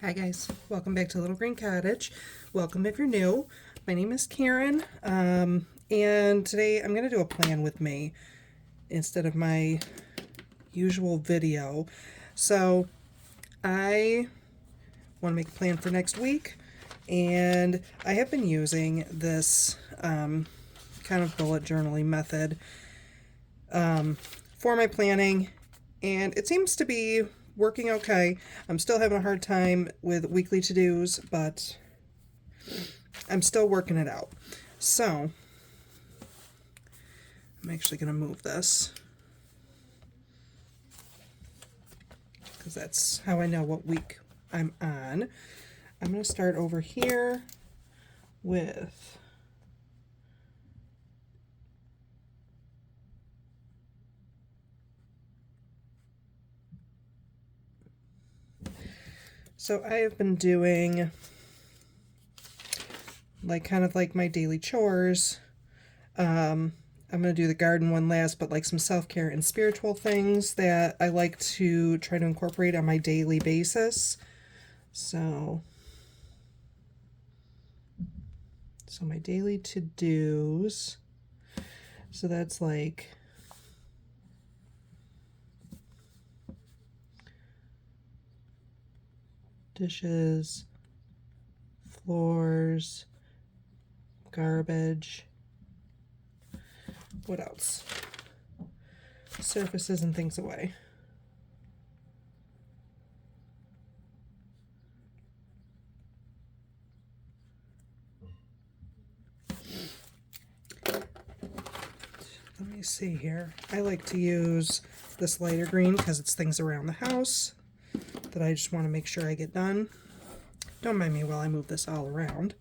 Hi guys, welcome back to Little Green Cottage. Welcome if you're new. My name is Karen, and today I'm going to do a plan with me instead of my usual video. So I want to make a plan for next week, and I have been using this kind of bullet journaling method for my planning, and it seems to be working okay. I'm still having a hard time with weekly to-dos, but I'm still working it out. So I'm actually going to move this because that's how I know what week I'm on. I'm going to start over here with so I have been doing kind of like my daily chores. I'm going to do the garden one last, but like some self-care and spiritual things that I like to try to incorporate on my daily basis. So my daily to-dos. So that's like dishes, floors, garbage. What else? Surfaces and things away. Let me see here. I like to use this lighter green because it's things around the house that I just want to make sure I get done. Don't mind me while I move this all around.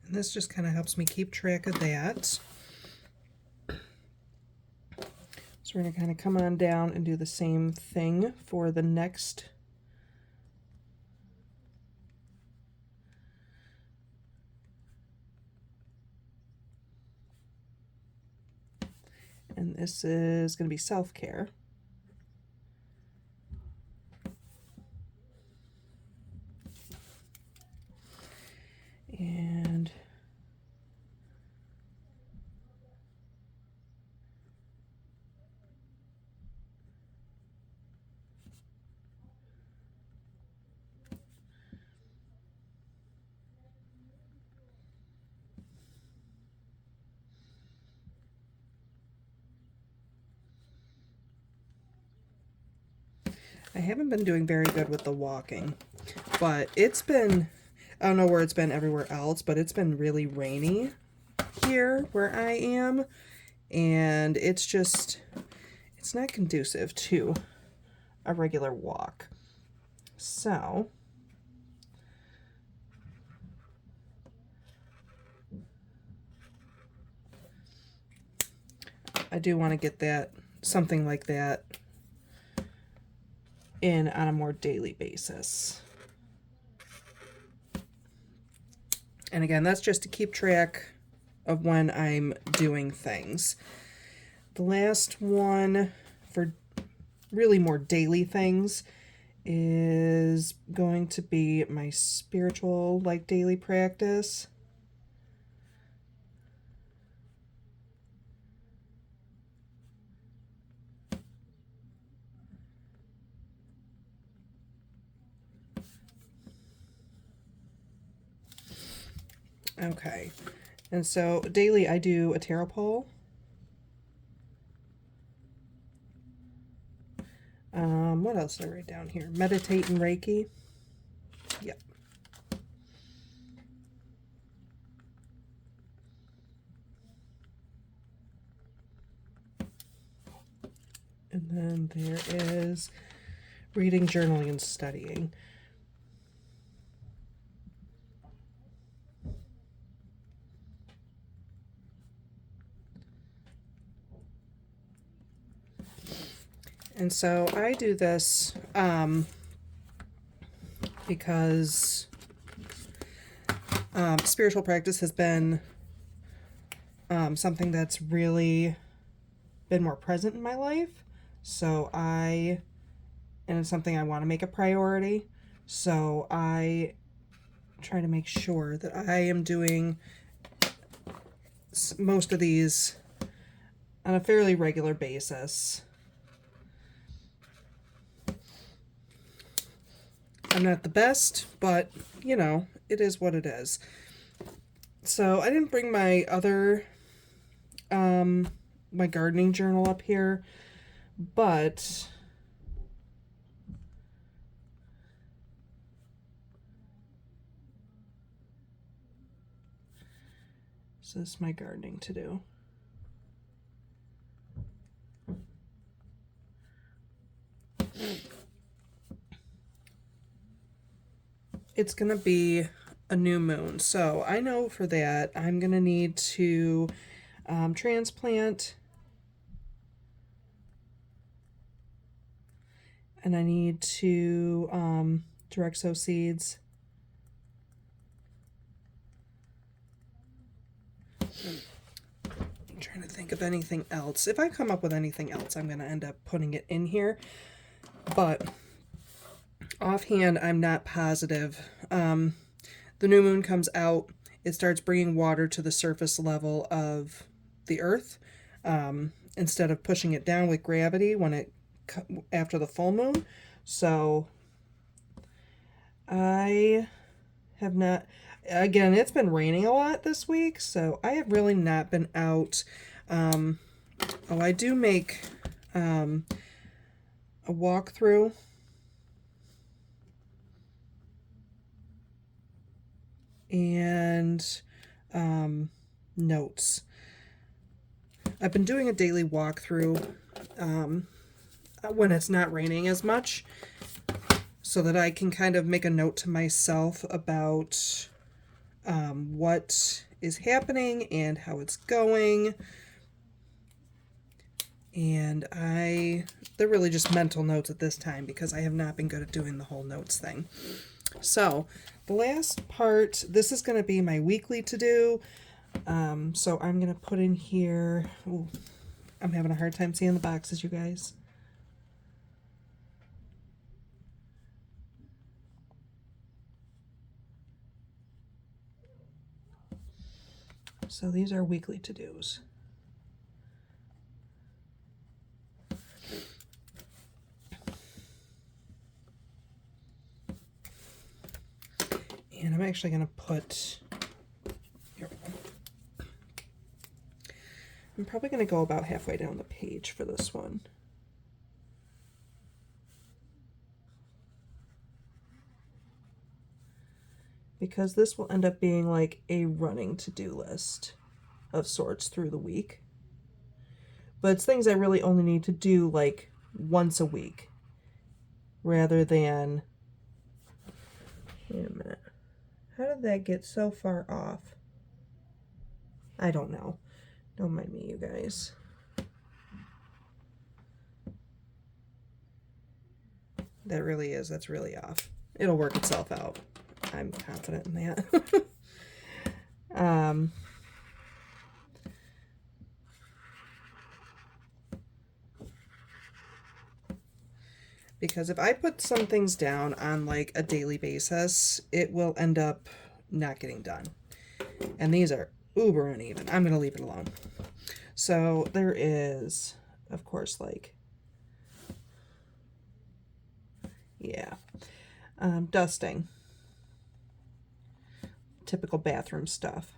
And this just kind of helps me keep track of that. So we're going to kind of come on down and do the same thing for the next. And this is going to be self-care. And I haven't been doing very good with the walking, but it's been, I don't know where it's been everywhere else, but it's been really rainy here where I am, and it's not conducive to a regular walk. So I do want to get that, something like that, in on a more daily basis. And again, that's just to keep track of when I'm doing things. The last one for really more daily things is going to be my spiritual, like, daily practice. Okay, and so daily I do a tarot pull. What else did I write down here? Meditate and Reiki. Yep. And then there is reading, journaling, and studying. And so I do this because spiritual practice has been something that's really been more present in my life. And it's something I want to make a priority. So I try to make sure that I am doing most of these on a fairly regular basis. I'm not the best, but you know, it is what it is. So I didn't bring my other my gardening journal up here, but so this is my gardening to do. It's gonna be a new moon, so I know for that I'm gonna need to transplant, and I need to direct sow seeds. I'm trying to think of anything else. If I come up with anything else, I'm gonna end up putting it in here, but offhand, I'm not positive. The new moon comes out, it starts bringing water to the surface level of the earth instead of pushing it down with gravity after the full moon. So I have not, again, it's been raining a lot this week, so I have really not been out. I do make a walkthrough and notes. I've been doing a daily walkthrough when it's not raining as much, so that I can kind of make a note to myself about what is happening and how it's going. And they're really just mental notes at this time because I have not been good at doing the whole notes thing. So the last part, this is going to be my weekly to-do. So I'm going to put in here, ooh, I'm having a hard time seeing the boxes, you guys. So these are weekly to-dos. And I'm actually going to put, here we go. I'm probably going to go about halfway down the page for this one. Because this will end up being like a running to-do list of sorts through the week. But it's things I really only need to do like once a week rather than, wait a minute, how did that get so far off? I don't know. Don't mind me, you guys. That's really off. It'll work itself out. I'm confident in that. Because if I put some things down on like a daily basis, it will end up not getting done. And these are uber uneven. I'm going to leave it alone. So there is, of course, like, yeah, dusting. Typical bathroom stuff.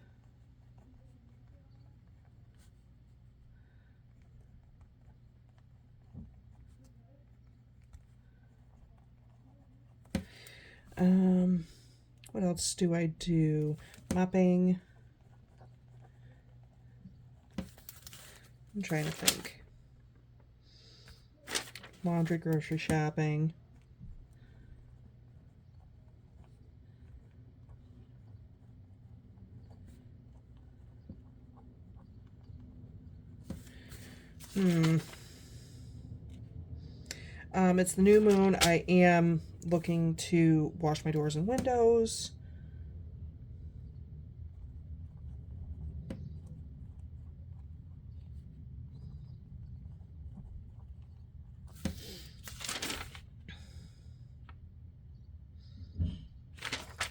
What else do I do? Mopping. I'm trying to think. Laundry, grocery shopping. It's the new moon. I am looking to wash my doors and windows.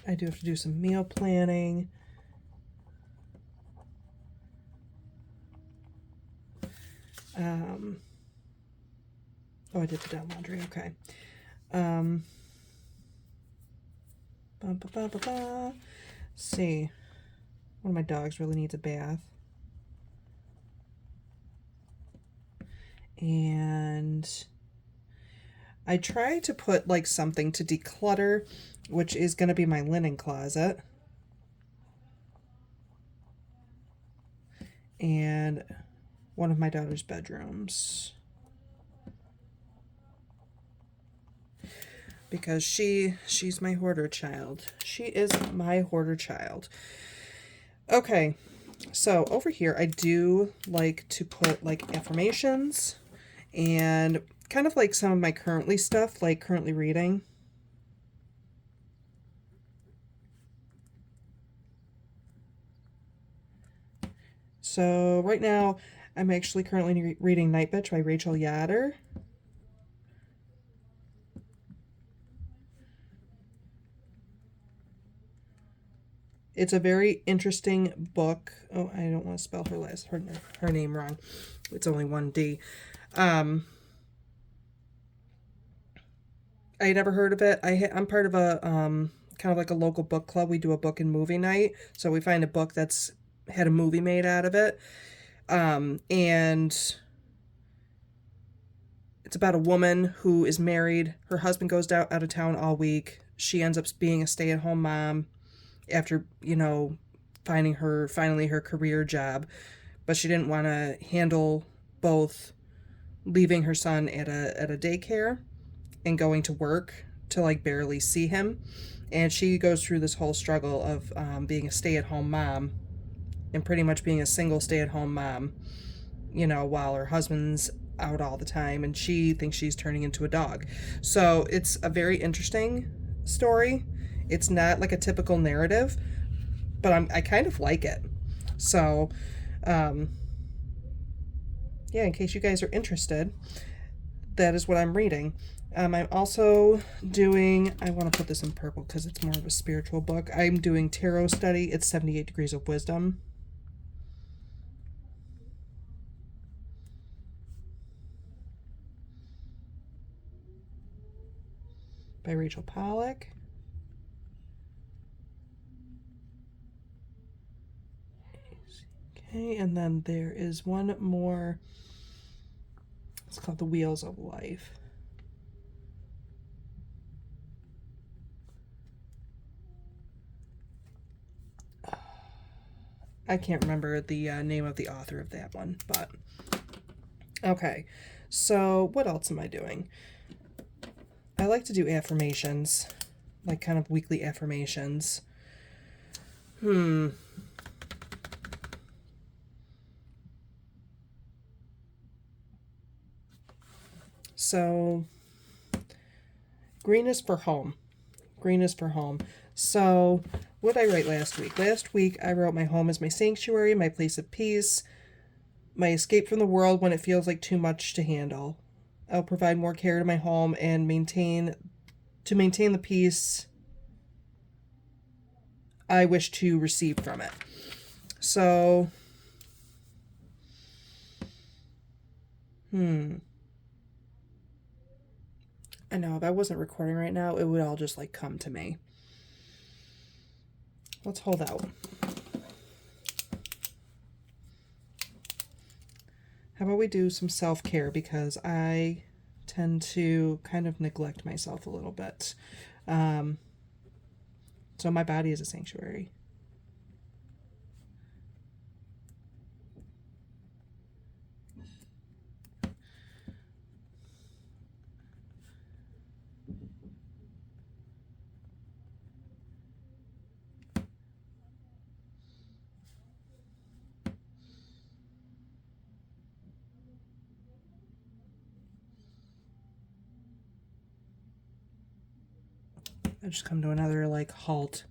I do have to do some meal planning. Oh, I did put down laundry. Okay. Let's see. One of my dogs really needs a bath. And I try to put like something to declutter, which is going to be my linen closet. And one of my daughter's bedrooms. Because she's my hoarder child. She is my hoarder child. Okay, so over here I do like to put like affirmations and kind of like some of my currently stuff, like currently reading. So right now I'm actually currently reading Night Bitch by Rachel Yatter. It's a very interesting book. Oh, I don't want to spell her name wrong. It's only one D. I never heard of it. I'm part of a kind of like a local book club. We do a book and movie night, so we find a book that's had a movie made out of it, and it's about a woman who is married. Her husband goes out of town all week. She ends up being a stay-at-home mom after, finding finally her career job, but she didn't want to handle both leaving her son at a daycare and going to work to like barely see him. And she goes through this whole struggle of being a stay-at-home mom and pretty much being a single stay-at-home mom, while her husband's out all the time and she thinks she's turning into a dog. So it's a very interesting story. It's not like a typical narrative, but I kind of like it. So, yeah, in case you guys are interested, that is what I'm reading. I'm also doing, I want to put this in purple because it's more of a spiritual book. I'm doing Tarot Study. It's 78 Degrees of Wisdom. By Rachel Pollack. Okay, and then there is one more. It's called The Wheels of Life. I can't remember the name of the author of that one, but okay. So what else am I doing? I like to do affirmations, like kind of weekly affirmations. So green is for home. Green is for home. So what did I write last week? Last week I wrote my home is my sanctuary, my place of peace, my escape from the world when it feels like too much to handle. I'll provide more care to my home and maintain the peace I wish to receive from it. So, I know if I wasn't recording right now, it would all just like come to me. Let's hold out. How about we do some self-care, because I tend to kind of neglect myself a little bit. So my body is a sanctuary. I just come to another like halt.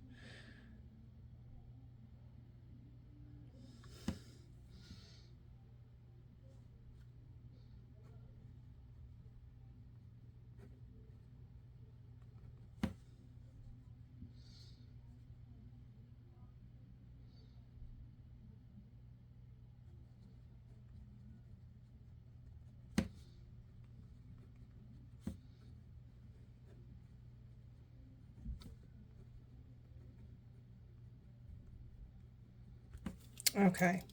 Okay.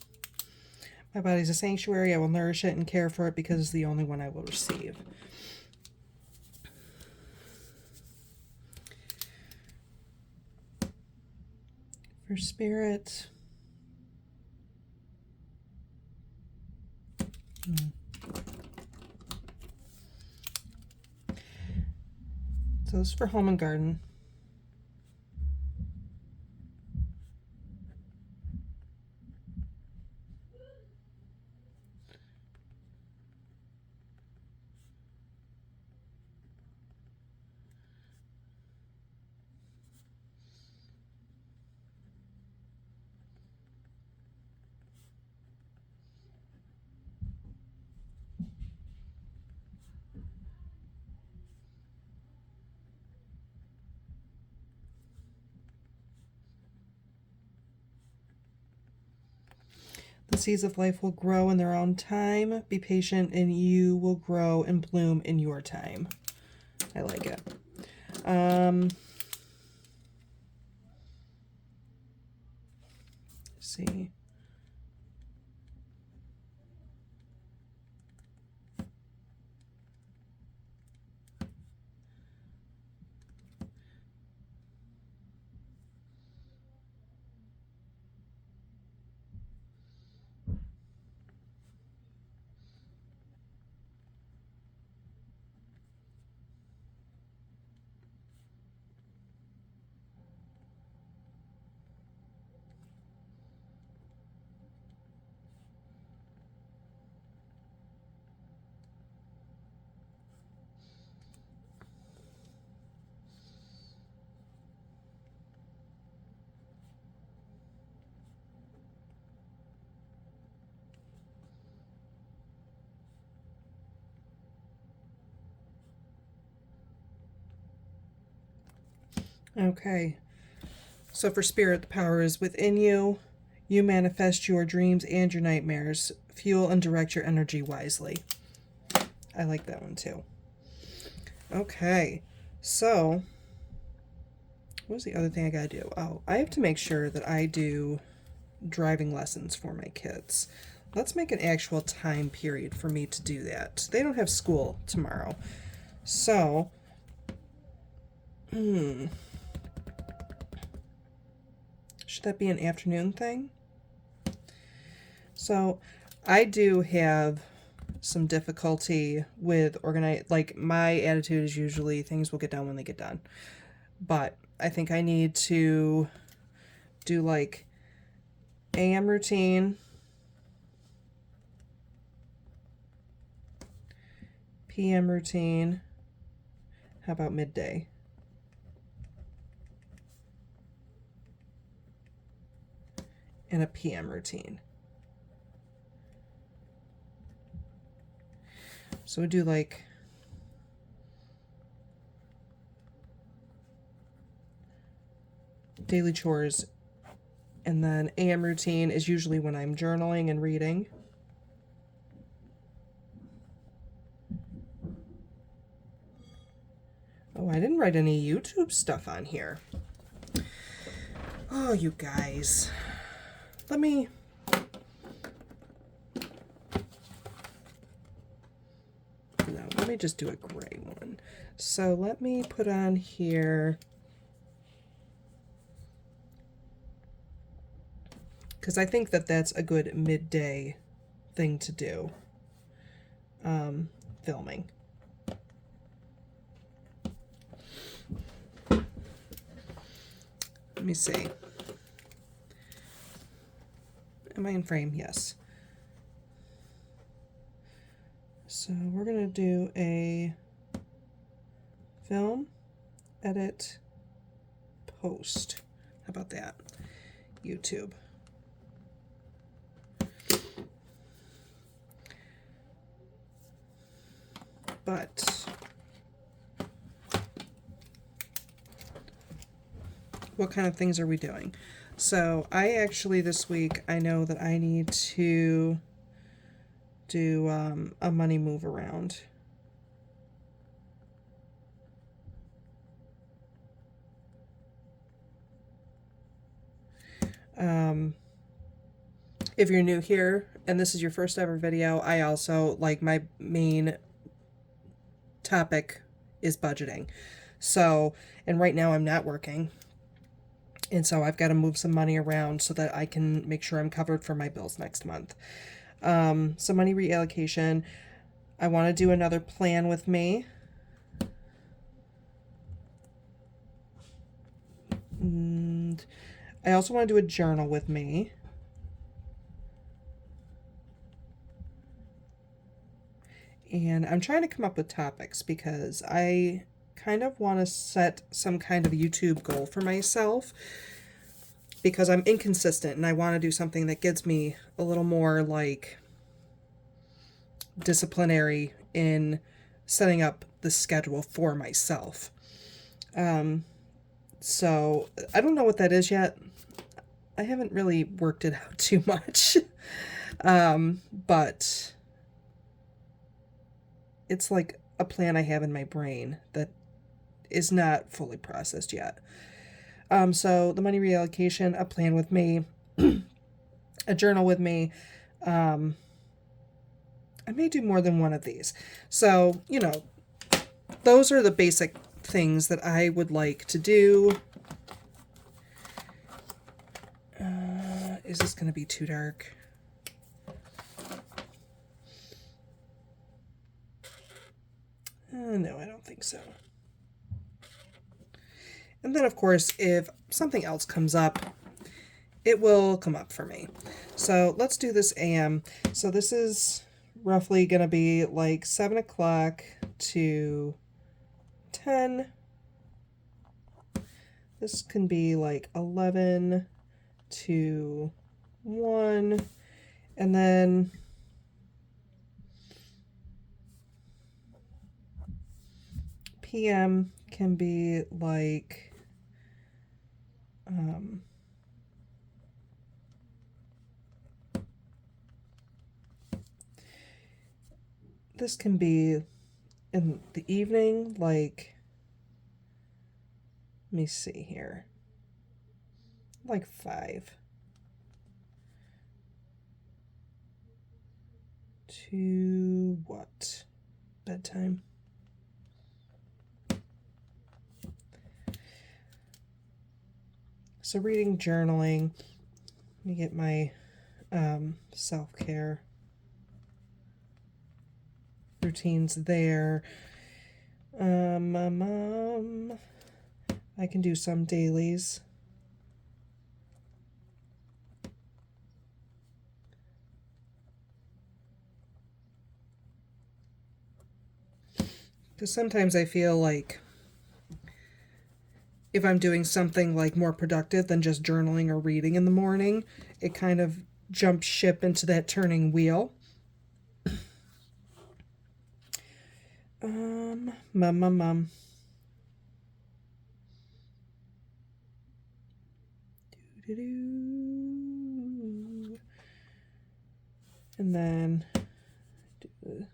My body's a sanctuary. I will nourish it and care for it because it's the only one I will receive. For spirit. So this is for home and garden. The seeds of life will grow in their own time. Be patient and you will grow and bloom in your time. I like it. Let's see. Okay. So for spirit, the power is within you. You manifest your dreams and your nightmares. Fuel and direct your energy wisely. I like that one too. Okay. So, what was the other thing I gotta do? Oh, I have to make sure that I do driving lessons for my kids. Let's make an actual time period for me to do that. They don't have school tomorrow. So, should that be an afternoon thing? So, I do have some difficulty with like my attitude is usually things will get done when they get done. But I think I need to do like AM routine, PM routine. How about midday? And a PM routine. So we do like daily chores, and then AM routine is usually when I'm journaling and reading. Oh, I didn't write any YouTube stuff on here. Oh, you guys. Let me just do a gray one. So let me put on here, because I think that that's a good midday thing to do, filming. Let me see. Am I in frame? Yes. So we're going to do a film, edit, post. How about that? YouTube. But what kind of things are we doing? So I actually this week, I know that I need to do a money move around. If you're new here and this is your first ever video, I also, like, my main topic is budgeting. So, and right now I'm not working. And so I've got to move some money around so that I can make sure I'm covered for my bills next month. So money reallocation. I want to do another plan with me. And I also want to do a journal with me. And I'm trying to come up with topics because I kind of want to set some kind of YouTube goal for myself because I'm inconsistent and I want to do something that gives me a little more like disciplinary in setting up the schedule for myself. So I don't know what that is yet. I haven't really worked it out too much. But it's like a plan I have in my brain that is not fully processed yet. So the money reallocation, a plan with me, a journal with me. I may do more than one of these. So, you know, those are the basic things that I would like to do. Is this going to be too dark? No, I don't think so. And then, of course, if something else comes up, it will come up for me. So let's do this AM. So this is roughly going to be like 7 o'clock to 10. This can be like 11 to 1. And then PM can be like this can be in the evening, like, let me see here, like 5 to what? Bedtime. So reading, journaling. Let me get my self-care routines there. I can do some dailies. Because sometimes I feel like if I'm doing something like more productive than just journaling or reading in the morning, it kind of jumps ship into that turning wheel. Mum. And then do the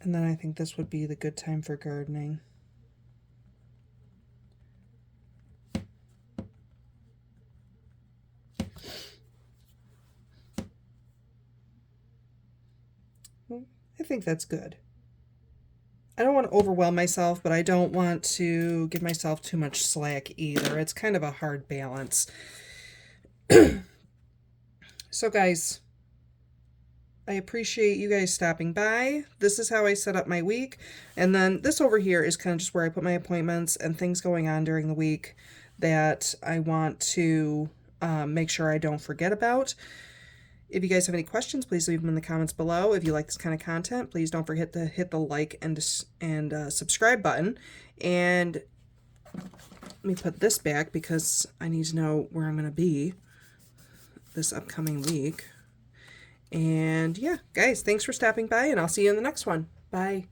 and then I think this would be the good time for gardening. I think that's good. I don't want to overwhelm myself, but I don't want to give myself too much slack either. It's kind of a hard balance. So guys, I appreciate you guys stopping by. This is how I set up my week. And then this over here is kind of just where I put my appointments and things going on during the week that I want to make sure I don't forget about. If you guys have any questions, please leave them in the comments below. If you like this kind of content, please don't forget to hit the like and subscribe button. And let me put this back because I need to know where I'm going to be this upcoming week. And yeah, guys, thanks for stopping by, and I'll see you in the next one. Bye.